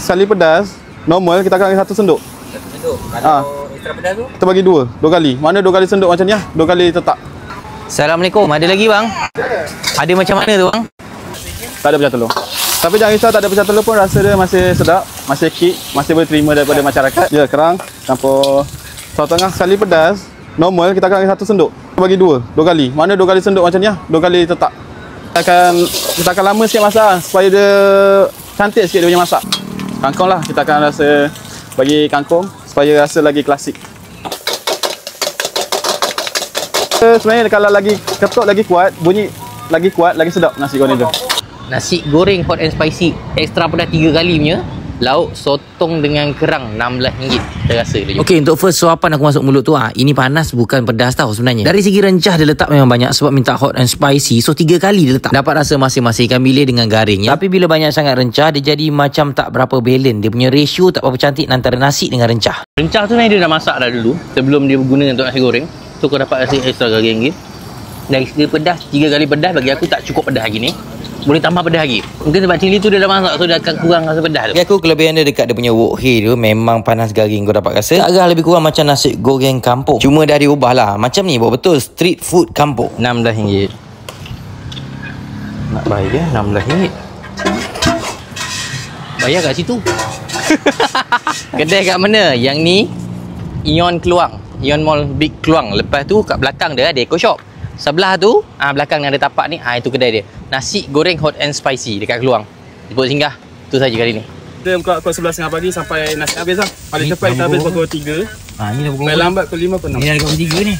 sekali pedas normal kita akan bagi 1 senduk. 1 senduk. Kalau extra pedas tu? Kita bagi 2 kali. Mana 2 kali senduk macam ni 2 kali tetak. Assalamualaikum. Ada lagi bang? Ada macam mana tu bang? Tak ada pecah telur. Tapi jangan risau, tak ada pecah telur pun rasa dia masih sedap, masih kick, masih boleh terima daripada masyarakat. Ya, kerang campur saus tengah sekali pedas normal kita akan bagi 1 senduk. Kita bagi 2 kali. Mana 2 kali senduk macam ni 2 kali tetak. Kita akan lama sikit masak supaya dia cantik sikit dia punya masak. Kangkung lah, kita akan rasa bagi kangkung supaya rasa lagi klasik. Sebenarnya kalau lagi ketuk lagi kuat, bunyi lagi kuat, lagi sedap nasi goreng tu. Nasi goreng hot and spicy extra pedas 3 kali punya. Lauk sotong dengan kerang RM16 terasa dia. Okey, untuk first suapan aku masuk mulut tu ini panas bukan pedas tau sebenarnya. Dari segi rencah dia letak memang banyak sebab minta hot and spicy, so 3 kali dia letak. Dapat rasa masing-masing ikan bilis dengan garing ya. Tapi bila banyak sangat rencah dia jadi macam tak berapa balance. Dia punya ratio tak berapa cantik antara nasi dengan rencah. Rencah tu sebenarnya dia dah masak dah dulu sebelum dia guna untuk nasi goreng. So kau dapat rasa extra garing sikit. Dari segi pedas 3 kali pedas bagi aku tak cukup pedas lagi ni. Boleh tambah pedas lagi. Mungkin sebab cili tu dia dah masak, so dia akan kurang rasa pedas tu. Bagi aku kelebihan dia dekat dia punya wok hei tu memang panas garing kau dapat rasa. Agak lebih kurang macam nasi goreng kampung. Cuma dah diubah lah. Macam ni betul street food kampung. RM16. Nak bayar RM16. Bayar kat situ. Kedai kat mana? Yang ni Ion Keluang. Ion Mall Big Keluang. Lepas tu kat belakang dia ada Eco Shop. Sebelah tu, belakang yang ada tapak ni, itu kedai dia. Nasi goreng hot and spicy dekat Keluang. Jemput singgah. Tu saja kali ni. Kita buka pukul 11.30 pagi sampai nasi habis lah. Paling cepat kita habis pukul 3. Ni dah pukul. Paling lambat pukul 5 pun 6. Ni dah pukul 3 ni.